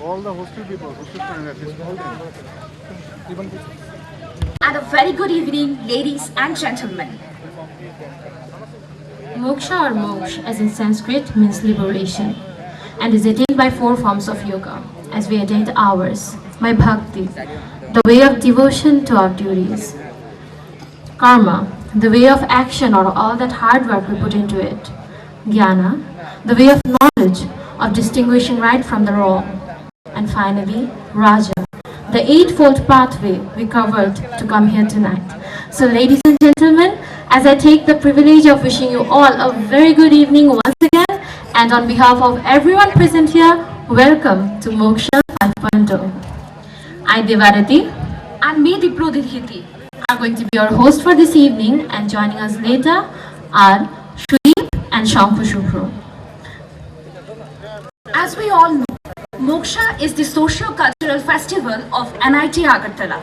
All the hostel people, hostel students at least call them. And a very good evening, ladies and gentlemen. Moksha or moksh, as in Sanskrit, means liberation and is attained by four forms of yoga, as we attained ours. My bhakti, the way of devotion to our duties. Karma, the way of action or all that hard work we put into it. Jnana, the way of knowledge, of distinguishing right from the wrong. And finally, Raja, the eightfold pathway we covered to come here tonight. So ladies and gentlemen, as I take the privilege of wishing you all a very good evening once again, and on behalf of everyone present here, welcome to Moksha 5.0. I, Devarati, And me, Diprodhiti. are going to be your host for this evening, and joining us later are Shudip and Shampoo Shubhro. As we all know, Moksha is the socio-cultural festival of NIT Agartala.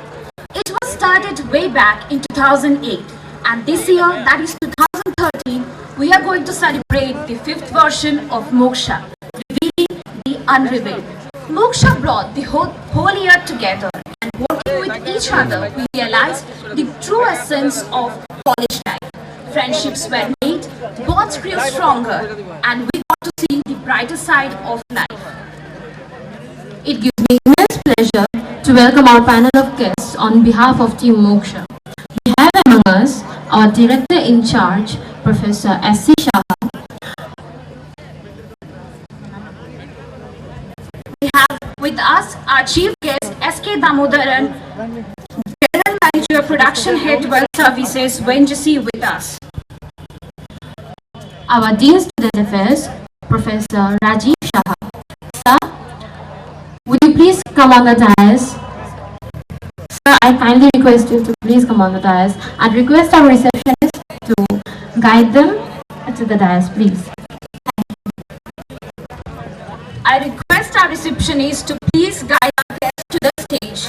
It was started way back in 2008, and this year, that is 2013, we are going to celebrate the fifth version of Moksha, revealing the unrevealed. Moksha brought the whole year together, and working with each other, we realized the true essence of college life. Friendships were made, bonds grew stronger, and we got to see the brighter side of life. It gives me immense pleasure to welcome our panel of guests on behalf of Team Moksha. We have among us our Director in Charge, Professor S.C. Shah. We have with us our chief guest S.K. Damodaran, General Manager Production Head Wealth Services, Venjasi with us. Our Dean Student Affairs, Professor Rajiv Shah. Sir, would you please come on the dais? Sir, I kindly request you to please come on the dais and request our receptionist to guide them to the dais, please. I request our receptionist to please guide our guests to the stage.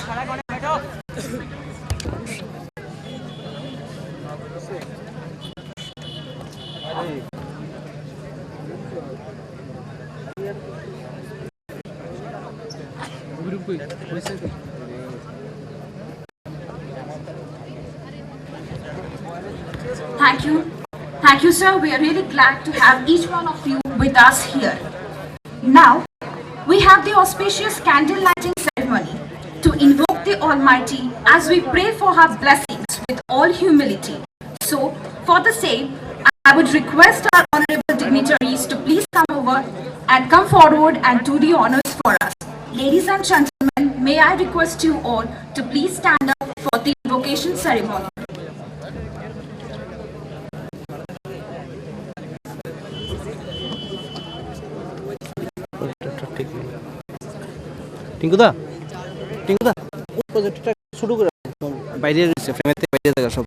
Thank you. Thank you, sir. We are really glad to have each one of you with us here. Now, we have the auspicious candle lighting ceremony to invoke the Almighty as we pray for her blessings with all humility. So, for the same, I would request our honorable dignitaries to please come over and come forward and do the honors for us. Ladies and gentlemen, may I request you all to please stand up for the invocation ceremony. টিঙ্কুদা টিঙ্কুদা ওই প্রজেক্টটা শুরু করে বাইরে রয়েছে ফ্রেমের থেকে বাইরে থাকা সব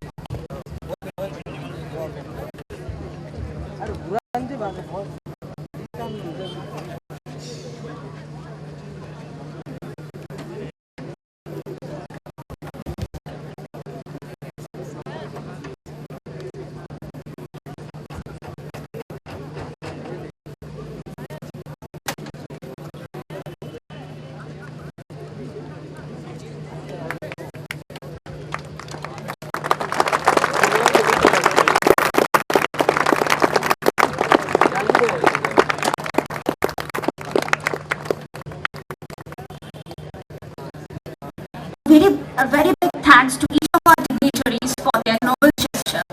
A very big thanks to each of our dignitaries for their noble gesture.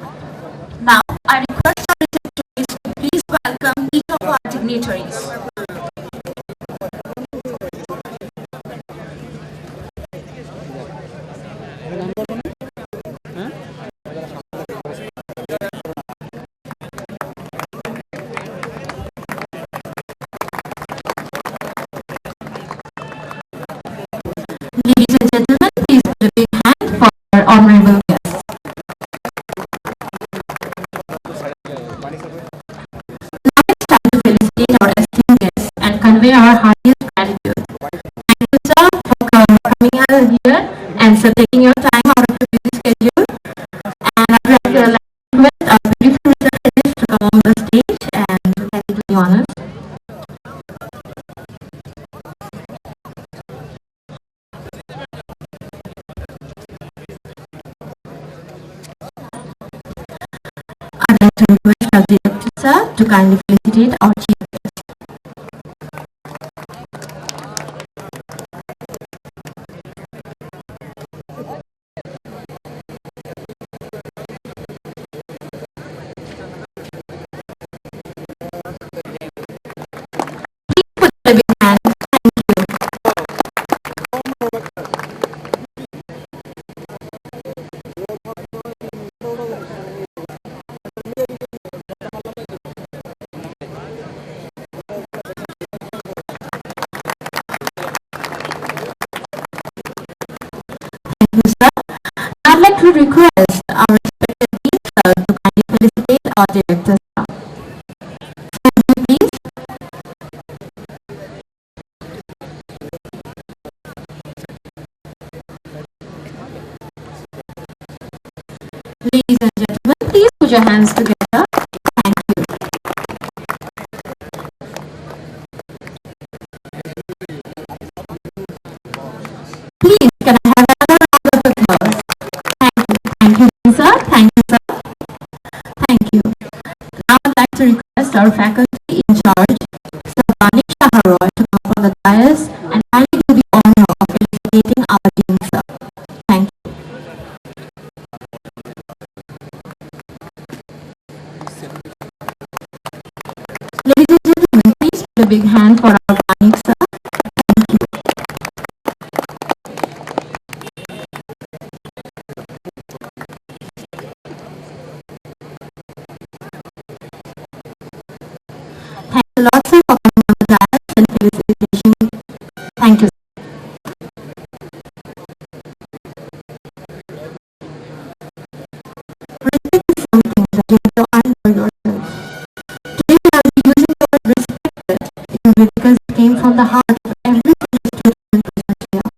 Now, I request our dignitaries to please welcome each of our dignitaries. Ladies and gentlemen, please give a big hand for our honorable guests. Now it's time to felicitate our esteemed guests and convey our heartiest gratitude. Thank you, sir, for coming here and for taking your time out of your busy schedule. And I'd like to request our beautiful receptionist to come on the stage and to take the honors. request our director sir to kindly felicitate our chief guest. Please put a big hand. Thank you, sir. I'd like to request our respected dean sir to kindly felicitate our director sir. Thank you, please. Ladies and gentlemen, please put your hands together. Thank you. Please, can I have another round of applause? Thank you, sir. Thank you, sir. Thank you. Now I'd like to request our faculty in charge, Sir Manisha Roy, to come on the dais and kindly do the honor of felicitating our dean sir. Thank you. Ladies and gentlemen, please put a big hand for our Vanik sir. Thank you. Thanks a lot, sir, for coming on the dais and felicitation. Thank you. Respect is something that you have to earn for yourself. Today we are using the word respected because it came from the heart of every student present here.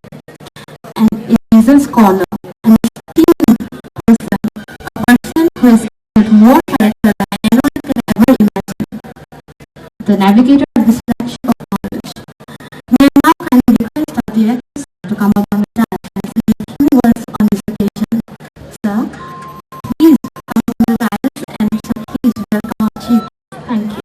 And a seasoned scholar, an esteemed person, a person who has gained more character than anyone can ever imagine, the navigator of this flagship of knowledge. May I now kindly request our director sir to come up on the dais and say a few words on this occasion. Sir, please come up on the dais and sir, please welcome our chief. Thank you.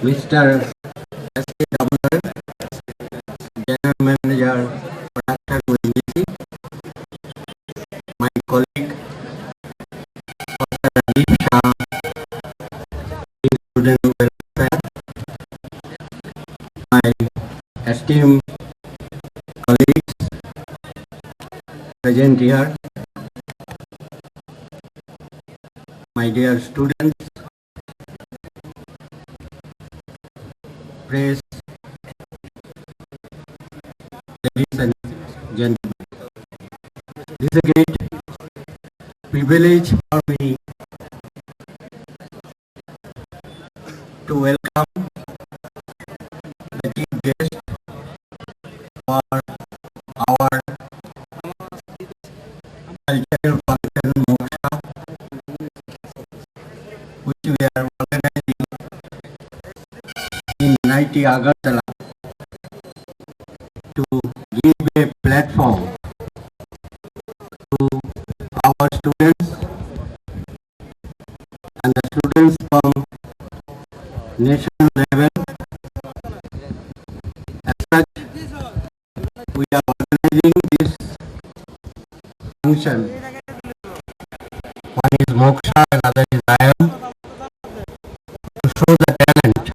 Mr. S.K. Damodar, General Manager, Production Unity, my colleague, Dr. Rajiv Shah, Student Welfare, my esteemed colleagues present here, my dear students, press, ladies and gentlemen. This is a great privilege for me to welcome the chief guest for our cultural function Moksha, which we are organizing in NIT Agartala to give a platform to our students and the students from national level. As such, we are organizing this function. One is Moksha, another is IAM, to show the talent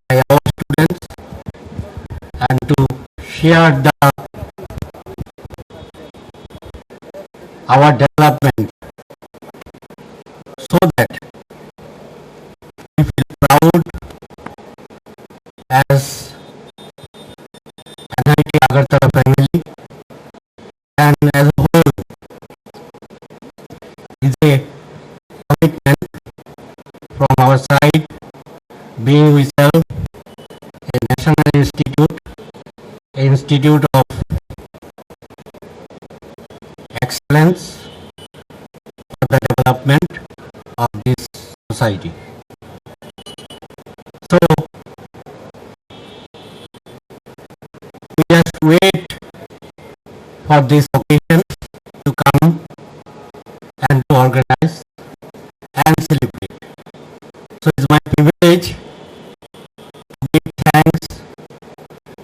by our students and to share our development so that we feel proud as NIT Agartala family, and as a whole is a commitment from our side, being we self institute of excellence for the development of this society. So we just wait for this occasion to come and to organize and celebrate. So it's my privilege to give thanks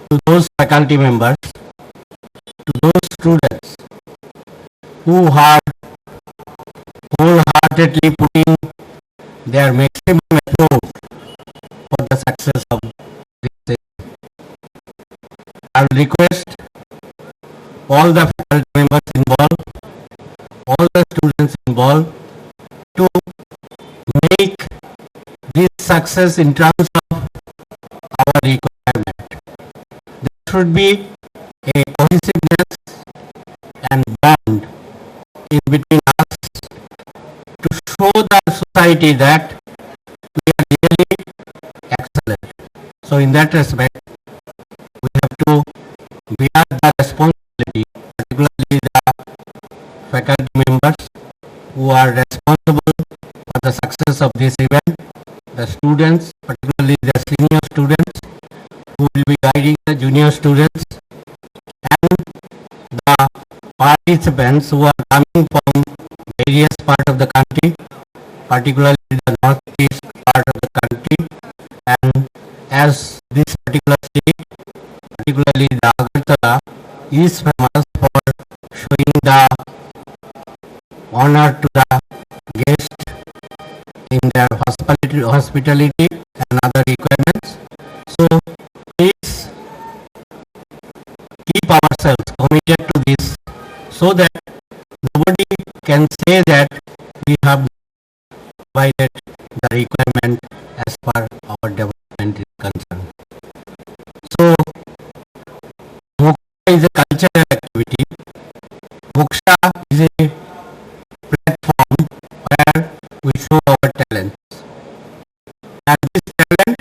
to those faculty members, to those students who are wholeheartedly putting their maximum effort for the success of this event. I will request all the faculty members involved, all the students involved to make this success in terms of our requirement. There should be a cohesiveness and bond in between us to show the society that we are really excellent. So in that respect, we have to bear the responsibility, particularly the faculty members who are responsible for the success of this event, the students, particularly the senior students who will be guiding the junior students, and the participants who are coming from various parts of the country, particularly the northeast part of the country, and as this particular state, particularly the Agartala, is famous for showing the honor to the guest in their hospitality and other requirements. So please keep ourselves committed to this so that nobody can say that we have provided the requirement as per our development is concerned. So MOKSHA is a cultural activity. MOKSHA is a platform where we show our talents. And this talent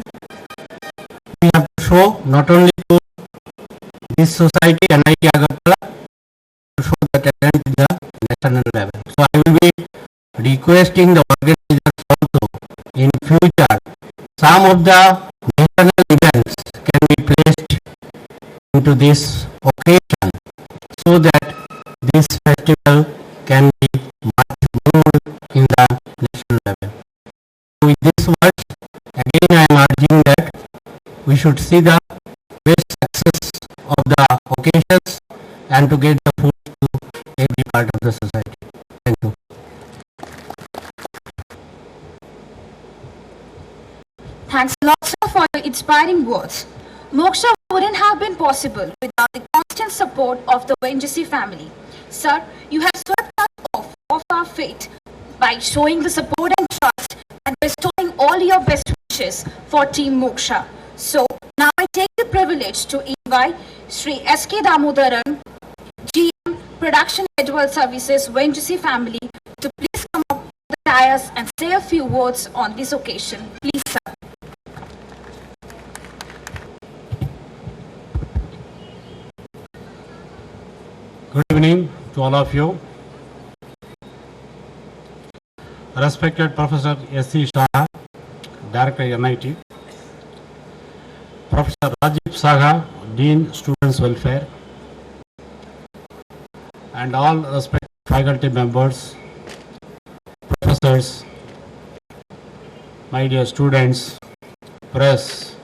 we have to show not only to this society, NIT Agartala, to show the talent in the national level. So I will be requesting the organizers also in future some of the national events can be placed into this occasion so that this festival can be much more in the national level. With these words, again I am urging that we should see the best success of the occasions and to get the food to every part of the society. Thank you. Thanks a lot, sir, for your inspiring words. Moksha wouldn't have been possible without the constant support of the Venjasi family. Sir, you have swept us off our fate by showing the support and trust and bestowing all your best wishes for Team Moksha. So, now I take the privilege to invite Sri S.K. Damodaran, GM, Production Network Services, Venjasi family, to please come up to the dais and say a few words on this occasion. Please, sir. Good evening to all of you. Respected Professor S.C. Shah, Director NIT, Professor Rajiv Saga, Dean Students Welfare, and all respected faculty members, professors, my dear students, press,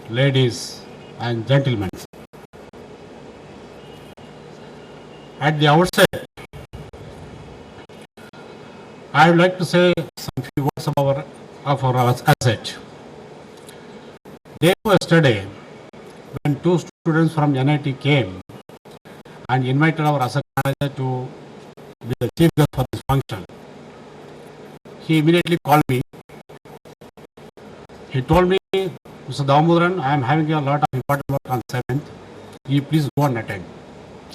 ladies and gentlemen. At the outset, I would like to say some few words of our asset. Day yesterday, when two students from NIT came and invited our asset manager to be the chief guest for this function, he immediately called me. He told me, Mr. Damodaran, I am having a lot of important work on 7th. You please go and attend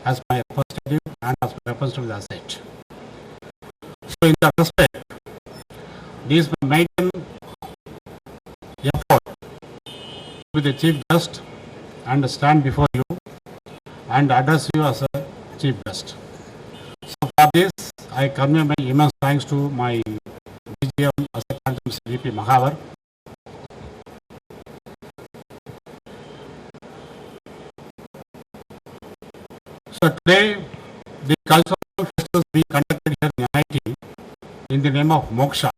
as my representative and as my representative of the asset. So in that respect, this is my maiden effort to be the chief guest and stand before you and address you as a chief guest. So for this, I convey my immense thanks to my DGM as a Mr. VP Mahavar. So today, the cultural festivals being conducted here in NIT in the name of MOKSHA.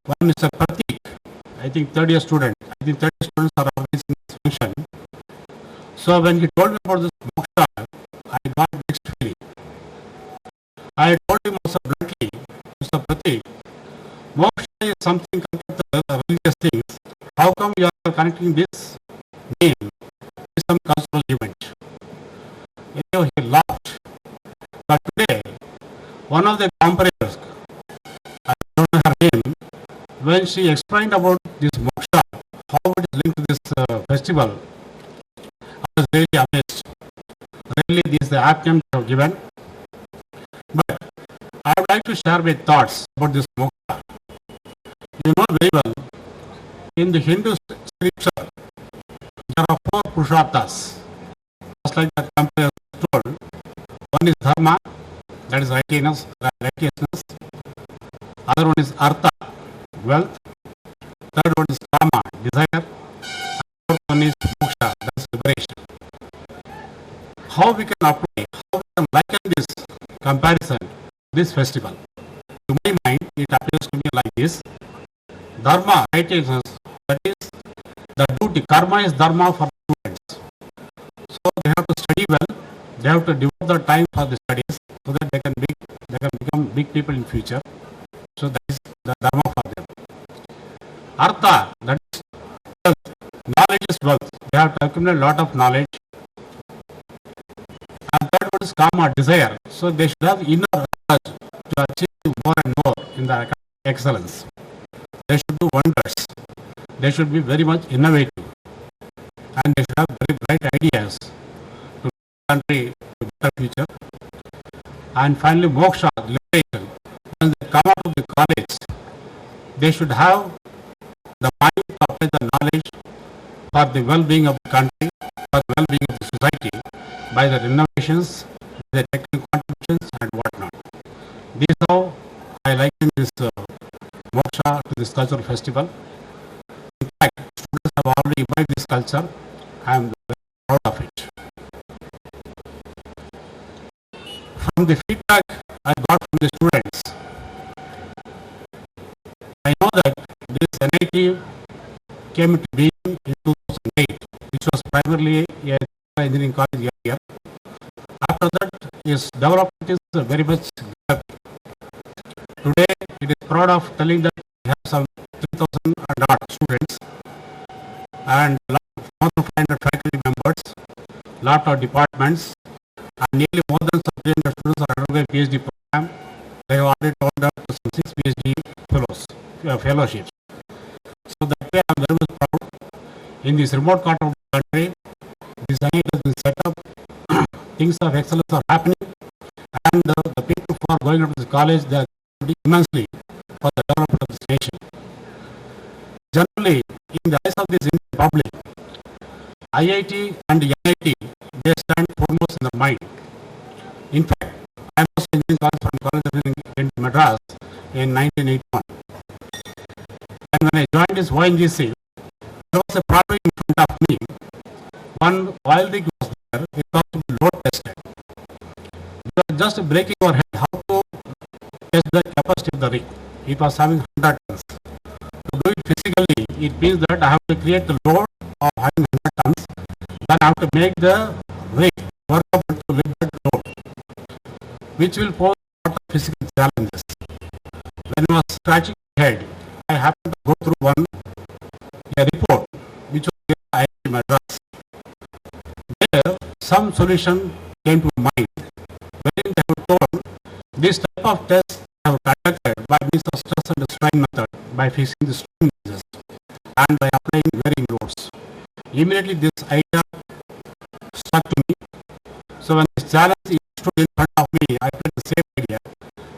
One is a Pratik, I think third year student. I think third year students are organizing this function. So when he told me about this MOKSHA, I got mixed feeling. I told him also bluntly, Mr. Pratik, MOKSHA is something connected to the religious things. How come you are connecting this name with some cultural event? Anyhow, he laughed. But today, one of the comparators, I don't know her name, when she explained about this MOKSHA, how it is linked to this festival, I was really amazed. Really, this is the apt name they have given. But I would like to share my thoughts about this MOKSHA. You know very well, in the Hindu scripture, there are 4 Purusharthas. Just like the comparator told, one is Dharma, that is righteousness. Other one is Artha, wealth. Third one is Kama, desire. And fourth one is Moksha, that is liberation. How we can apply, how we can liken this comparison, this festival? To my mind, it appears to me like this. Dharma, righteousness, that is the duty. Karma is dharma for students. So they have to study well, they have to devote their time for the studies so that they can become big people in future. So that is the dharma for them. Artha, that is wealth. Knowledge is wealth. They have to accumulate a lot of knowledge. And third one is Kama, desire. So they should have inner urge to achieve more and more in the excellence. They should do wonders. They should be very much innovative. And they should have very bright ideas to country to better future. And finally, moksha, liberation. When they come out of the college, they should have the mind to apply the knowledge for the well-being of the country, for the well-being of the society, by the innovations, the technical contributions, and whatnot. This is how I liken this moksha to this cultural festival. In fact, students have already imbibed this culture. I am very proud of it. From the feedback I got from the students, I know that this NIT came into being in 2008, which was primarily a engineering college here. After that, its development is very much developed. Today, it is proud of telling that we have some 3,000 and odd students and more than 500 faculty members, lot of departments, and nearly more than 300 students are undergoing PhD program. They have already turned up to some 6 PhD fellowships. So that way I am very much proud. In this remote part of the country, this NIT has been set up, things of excellence are happening, and the people who are going up to this college, they are contributing immensely for the development of this nation. Generally, in the eyes of this Indian public, IIT and NIT, they stand foremost in their mind. In fact, I was engineering college from College of Engineering in Madras in 1981. And when I joined this ONGC, there was a problem in front of me. One oil rig was there, it was to be load tested. We were just breaking our head how to test the capacity of the rig. It was having 100 tons. To do it physically, it means that I have to create the load of having 100 tons. Then I have to make the rig workable to lift that load, which will pose a lot of physical challenges. When I was scratching my head, I happened to go through a report which was given by IIT Madras. There, some solution came to mind, wherein they were told this type of test have conducted by means of stress and strain method by fixing the strain gauges and by applying varying loads. Immediately this idea struck to me. So when this challenge stood in front of me, I tried the same idea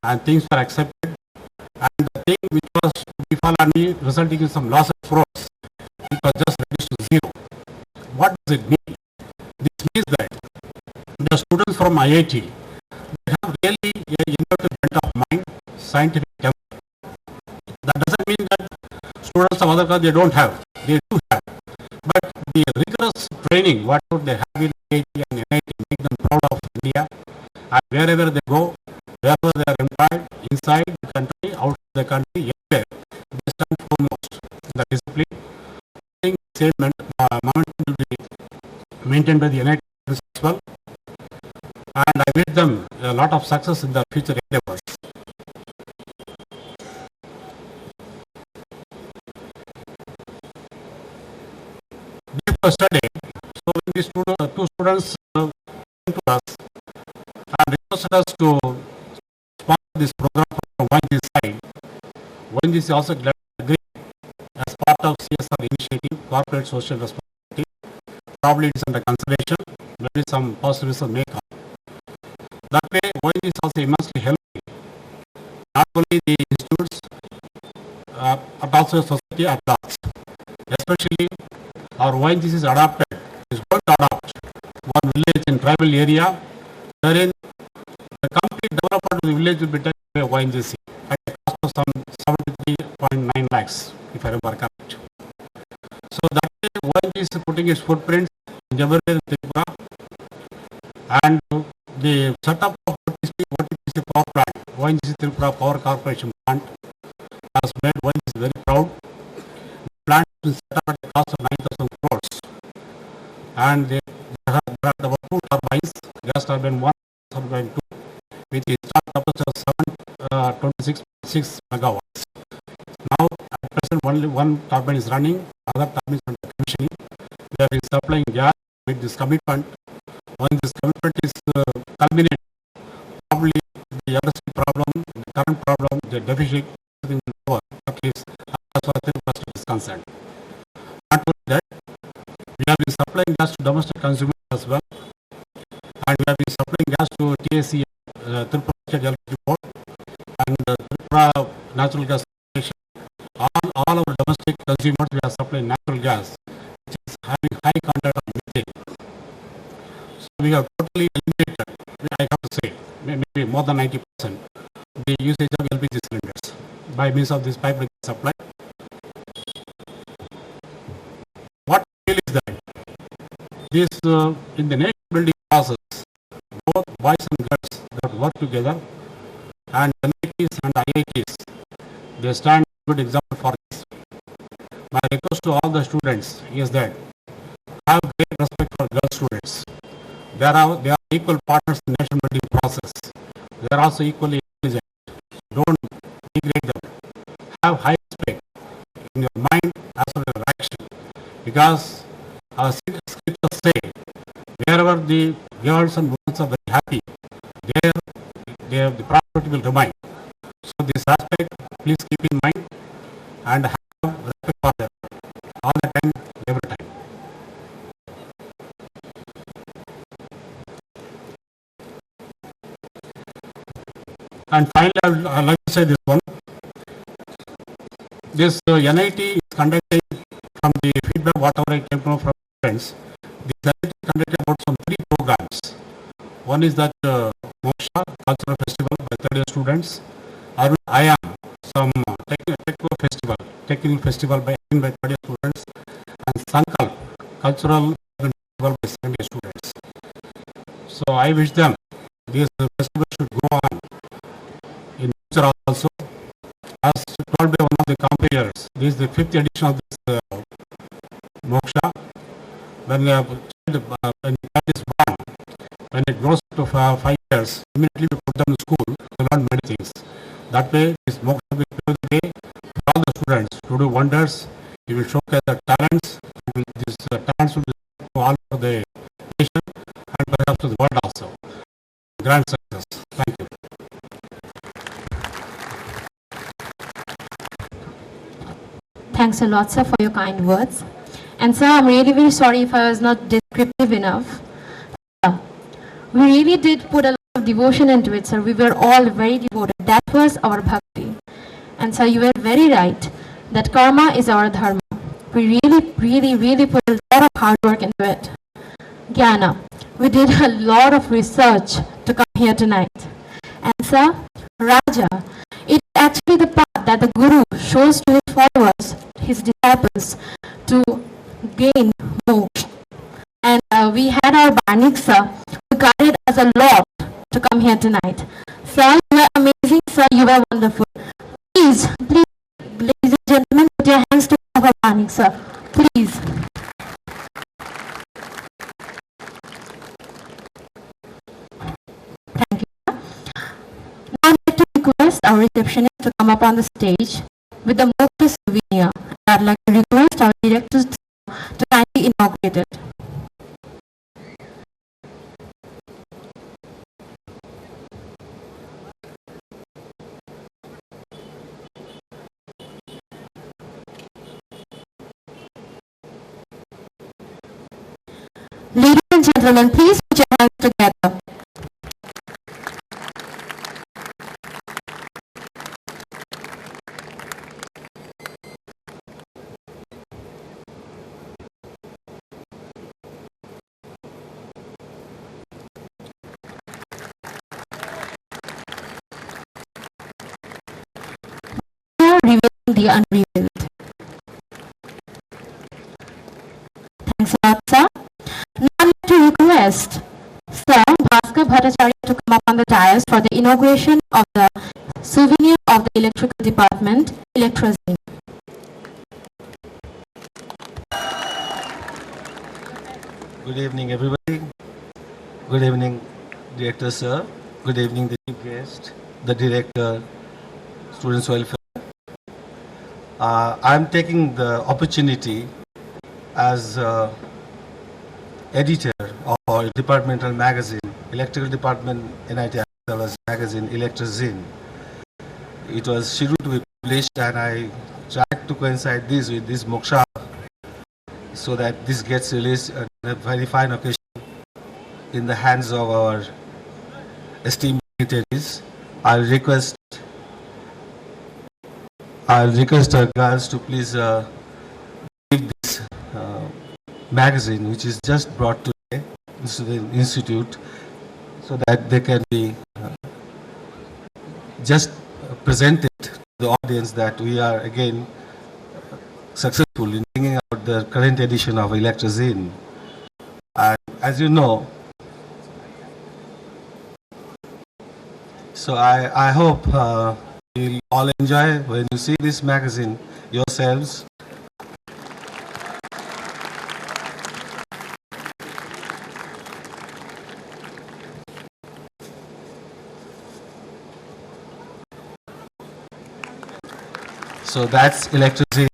and things were accepted. And the thing which was to befall on me resulting in some loss of force, it was just reduced to zero. What does it mean? This means that the students from IIT, they have really a innovative bent of mind, scientific depth. That doesn't mean that students of other colleges they don't have. They do have. But the rigorous training, whatever they have in IIT and NIT, make them proud of India. And wherever they go, wherever they are employed, inside the country, outside the country, everywhere, they stand foremost. The discipline, same momentum will be maintained by the NIT as well. And I wish them a lot of success in the future endeavors. Before study, so when these two students came to us and requested us to sponsor this program from ONGC side, ONGC also agreed as part of CSR initiative, corporate social responsibility. Probably it is under consideration, maybe some possibilities may come. That way, ONGC is also immensely helping not only the institutes but also society at large. Especially our ONGC is going to adopt one village in tribal area, wherein the complete development of the village will be taken by ONGC at a cost of some 73.9 lakhs, if I remember correct. So that way, ONGC is putting its footprints in Jammu and Tripura, and the setup of OTPC power plant, ONGC Tripura Power Corporation plant, has made ONGC very proud. The plant is set up at a cost of 9,000 crores, and there are about 2 turbines, gas turbine 1, turbine 2, with the start capacity of 726.6 megawatts. Now, at present, only one turbine is running, other turbines are under commissioning. They are supplying gas with this commitment. When this commitment is culminated, probably the industry problem, the current problem, the deficit, everything will over, at least as far as the is concerned. Not only that, we have been supplying gas to domestic consumers as well, and we have been supplying gas to TSC, Tripura State Electricity Board, and Tripura Natural Gas Station. All our domestic consumers, we are supplying natural gas, which is having high content of methane. So we have totally eliminated, I have to say, maybe more than 90%, the usage of LPG cylinders by means of this pipeline supply. What I feel is that this, in the nation building process, both boys and girls that work together, and NITs and IITs, they stand a good example for this. My request to all the students is that have great respect for girl students. They are equal partners in the nation building process. They are also equally intelligent. Don't degrade them. Have high respect in your mind as well as your action. Because our scriptures say, wherever the girls and women are very happy, there the prosperity will remain. So this aspect, please keep in mind and have respect for them all the time, every time. And finally, I would like to say this one. This NIT is conducting, from the feedback whatever I came from friends, this NIT is conducting about some 3 programs. One is that MOKSHA Cultural Festival by third year students. I am some technical festival by third year students, and Sankalp Cultural Festival by second year students. So I wish them this festival should go on in future also. As told by one of the competitors, this is the 5th edition of this MOKSHA. When the child is born, when it grows to 5 years, immediately we put them in school to learn many things. That way, this MOKSHA will pave the way for all the students to do wonders. He will showcase their talents. These talents will be to all over the nation and perhaps to the world also. Grand success. Thank you. Thanks a lot, sir, for your kind words. And sir, I'm really very sorry if I was not descriptive enough. We really did put a lot of devotion into it, sir. We were all very devoted. That was our bhakti. And sir, you were very right that karma is our dharma. We really put a lot of hard work into it. Jnana. we did a lot of research to come here tonight. And sir, Raja, it is actually the path that the Guru shows to his followers, his disciples, to gain moksha. And we had our Banik sir, who guided us a lot to come here tonight. Sir, you were amazing, sir, you were wonderful. Please, ladies and gentlemen, put your hands to our Banik sir, please. Thank you. Now I'd like to request our receptionist to come up on the stage with the moksha souvenir. I'd like to request our directors to kindly inaugurate it. Ladies and gentlemen, please put your hands together. We are revealing the unrevealed. Thanks a lot, sir. Now I'd like to request Sir Bhaskar Bhattacharya to come up on the dais for the inauguration of the souvenir of the electrical department, Electrazine. Good evening, everybody. Good evening, Director Sir. Good evening, the chief guest, the Director, Students' Welfare. I'm taking the opportunity as editor of our departmental magazine, Electrical Department NIT Agartala's magazine, Electrazine. It was scheduled to be published, and I tried to coincide this with this Moksha so that this gets released on a very fine occasion in the hands of our esteemed dignitaries. I'll request our girls to please give this magazine, which is just brought today to the institute, so that they can be just presented to the audience that we are again successful in bringing out the current edition of Electrazine. And as you know, so I hope you'll all enjoy when you see this magazine yourselves. So that's Electrazine,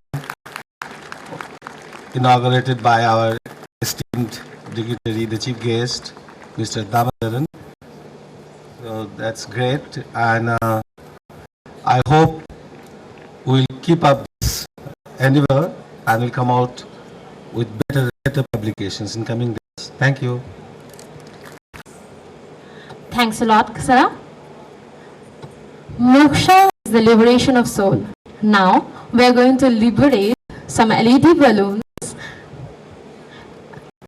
inaugurated by our esteemed dignitary, the chief guest, Mr. Damodaran. So that's great, and I hope we'll keep up this endeavor and we'll come out with better publications in coming days. Thank you. Thanks a lot, sir. Moksha is the liberation of soul. Now we are going to liberate some LED balloons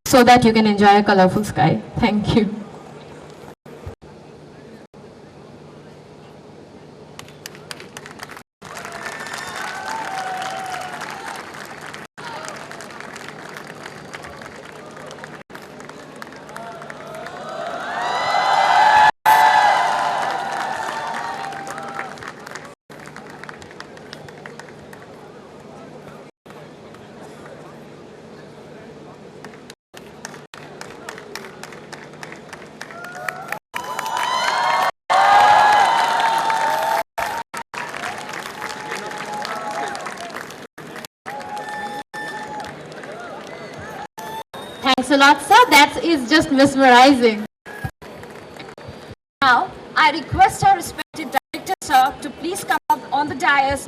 so that you can enjoy a colorful sky. Thank you. Thanks a lot, sir. That is just mesmerizing. Now, I request our respected director, sir, to please come up on the dais.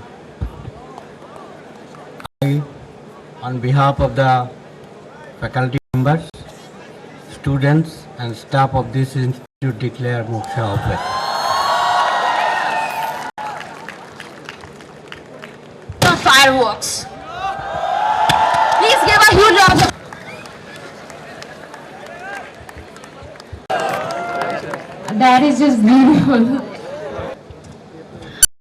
On behalf of the faculty members, students and staff of this institute declare Moksha open. The fireworks. Please give a huge round of That is just beautiful.